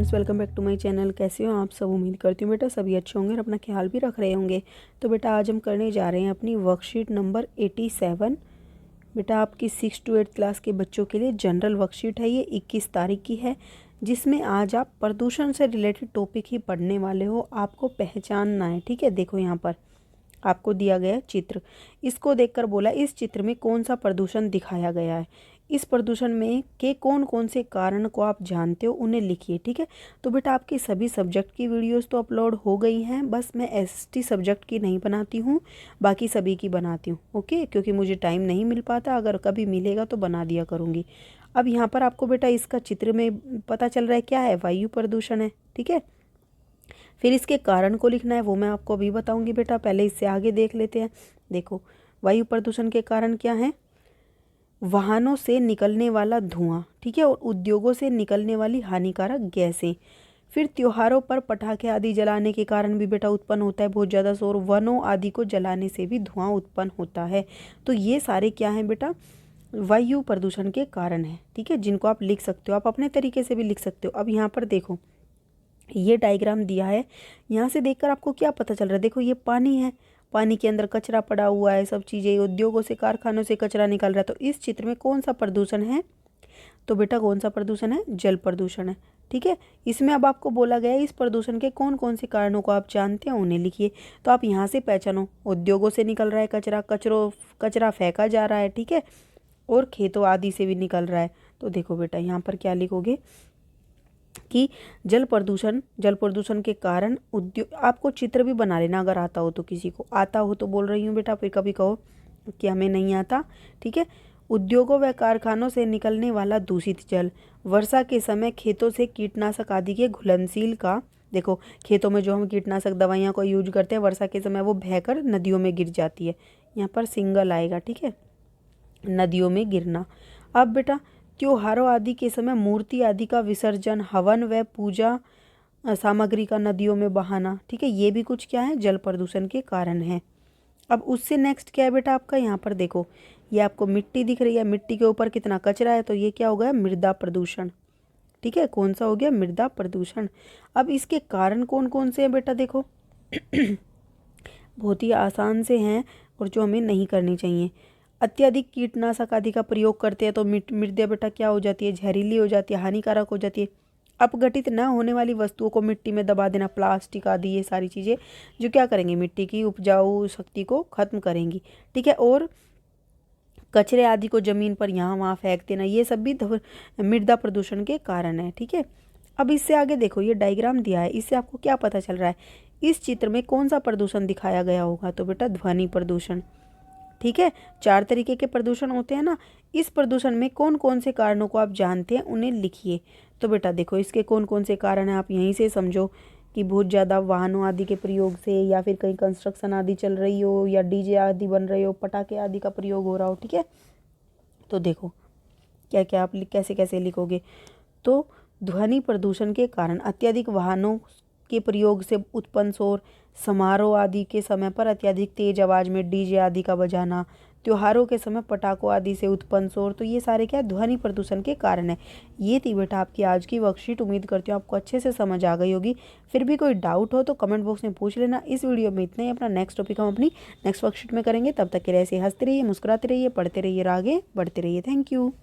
Friends, welcome back to my channel. कैसे हो आप सब? उम्मीद करती हूँ बेटा सभी अच्छे होंगे और अपना ख्याल भी रख रहे होंगे। तो बेटा आज हम करने जा रहे हैं अपनी वर्कशीट नंबर 87। बेटा आपकी 6 to 8 क्लास के बच्चों के लिए जनरल वर्कशीट है। ये 21 तारीख की है, जिसमें आज आप प्रदूषण से रिलेटेड टॉपिक ही पढ़ने वाले हो। आपको पहचानना है, ठीक है। देखो यहाँ पर आपको दिया गया चित्र, इसको देखकर बोला इस चित्र में कौन सा प्रदूषण दिखाया गया है। इस प्रदूषण में के कौन कौन से कारण को आप जानते हो उन्हें लिखिए, ठीक है। तो बेटा आपकी सभी सब्जेक्ट की वीडियोस तो अपलोड हो गई हैं, बस मैं एसटी सब्जेक्ट की नहीं बनाती हूँ, बाकी सभी की बनाती हूँ, ओके। क्योंकि मुझे टाइम नहीं मिल पाता, अगर कभी मिलेगा तो बना दिया करूँगी। अब यहाँ पर आपको बेटा इसका चित्र में पता चल रहा है क्या है, वायु प्रदूषण है, ठीक है। फिर इसके कारण को लिखना है, वो मैं आपको अभी बताऊंगी बेटा। पहले इससे आगे देख लेते हैं। देखो वायु प्रदूषण के कारण क्या है, वाहनों से निकलने वाला धुआं, ठीक है, और उद्योगों से निकलने वाली हानिकारक गैसें। फिर त्योहारों पर पटाखे आदि जलाने के कारण भी बेटा उत्पन्न होता है बहुत ज़्यादा शोर। वनों आदि को जलाने से भी धुआं उत्पन्न होता है। तो ये सारे क्या हैं बेटा, वायु प्रदूषण के कारण है, ठीक है, जिनको आप लिख सकते हो। आप अपने तरीके से भी लिख सकते हो। अब यहाँ पर देखो ये डायग्राम दिया है, यहाँ से देखकर आपको क्या पता चल रहा है। देखो ये पानी है, पानी के अंदर कचरा पड़ा हुआ है, सब चीज़ें, उद्योगों से, कारखानों से कचरा निकल रहा है। तो इस चित्र में कौन सा प्रदूषण है, तो बेटा कौन सा प्रदूषण है, जल प्रदूषण है, ठीक है। इसमें अब आपको बोला गया है इस प्रदूषण के कौन कौन से कारणों को आप जानते हैं उन्हें लिखिए। तो आप यहाँ से पहचानो, उद्योगों से निकल रहा है कचरा, कचरा फेंका जा रहा है, ठीक है, और खेतों आदि से भी निकल रहा है। तो देखो बेटा यहाँ पर क्या लिखोगे कि जल प्रदूषण के कारण उद्योग, आपको चित्र भी बना लेना अगर आता हो तो। किसी को आता हो तो बोल रही हूँ बेटा, फिर कभी कहो कि हमें नहीं आता, ठीक है। उद्योगों व कारखानों से निकलने वाला दूषित जल, वर्षा के समय खेतों से कीटनाशक आदि के घुलनशील का, देखो खेतों में जो हम कीटनाशक दवाइयाँ को यूज करते हैं, वर्षा के समय वो बहकर नदियों में गिर जाती है। यहाँ पर सिंगल आएगा, ठीक है, नदियों में गिरना। अब बेटा त्योहारों आदि के समय मूर्ति आदि का विसर्जन, हवन व पूजा सामग्री का नदियों में बहाना, ठीक है, ये भी कुछ क्या है, जल प्रदूषण के कारण है। अब उससे नेक्स्ट क्या है बेटा आपका, यहाँ पर देखो ये आपको मिट्टी दिख रही है, मिट्टी के ऊपर कितना कचरा है, तो ये क्या हो गया, मृदा प्रदूषण, ठीक है। कौन सा हो गया, मृदा प्रदूषण। अब इसके कारण कौन कौन से हैं बेटा, देखो बहुत ही आसान से हैं और जो हमें नहीं करनी चाहिए। अत्यधिक कीटनाशक आदि का प्रयोग करते हैं तो मृदा बेटा क्या हो जाती है, जहरीली हो जाती है, हानिकारक हो जाती है। अपघटित न होने वाली वस्तुओं को मिट्टी में दबा देना, प्लास्टिक आदि, ये सारी चीज़ें जो क्या करेंगी, मिट्टी की उपजाऊ शक्ति को खत्म करेंगी, ठीक है। और कचरे आदि को जमीन पर यहाँ वहाँ फेंक देना, ये सब भी मृदा प्रदूषण के कारण है, ठीक है। अब इससे आगे देखो ये डायग्राम दिया है, इससे आपको क्या पता चल रहा है, इस चित्र में कौन सा प्रदूषण दिखाया गया होगा, तो बेटा ध्वनि प्रदूषण, ठीक है। 4 तरीके के प्रदूषण होते हैं ना, इस प्रदूषण में कौन कौन से कारणों को आप जानते हैं उन्हें लिखिए। तो बेटा देखो इसके कौन कौन से कारण हैं, आप यहीं से समझो कि बहुत ज़्यादा वाहनों आदि के प्रयोग से, या फिर कहीं कंस्ट्रक्शन आदि चल रही हो, या डीजे आदि बन रहे हो, पटाखे आदि का प्रयोग हो रहा हो, ठीक है। तो देखो क्या क्या आप कैसे कैसे लिखोगे। तो ध्वनि प्रदूषण के कारण अत्यधिक वाहनों के प्रयोग से उत्पन्न शोर, समारोह आदि के समय पर अत्यधिक तेज आवाज़ में डीजे आदि का बजाना, त्योहारों के समय पटाखों आदि से उत्पन्न शोर, तो ये सारे क्या ध्वनि प्रदूषण के कारण है। ये थी बेटा आपकी आज की वर्कशीट। उम्मीद करती हूँ आपको अच्छे से समझ आ गई होगी। फिर भी कोई डाउट हो तो कमेंट बॉक्स में पूछ लेना। इस वीडियो में इतना ही, अपना नेक्स्ट टॉपिक हम अपनी नेक्स्ट वर्कशीट में करेंगे। तब तक के लिए ऐसे हंसते रहिए, मुस्कुराते रहिए, पढ़ते रहिए और आगे बढ़ते रहिए। Thank you.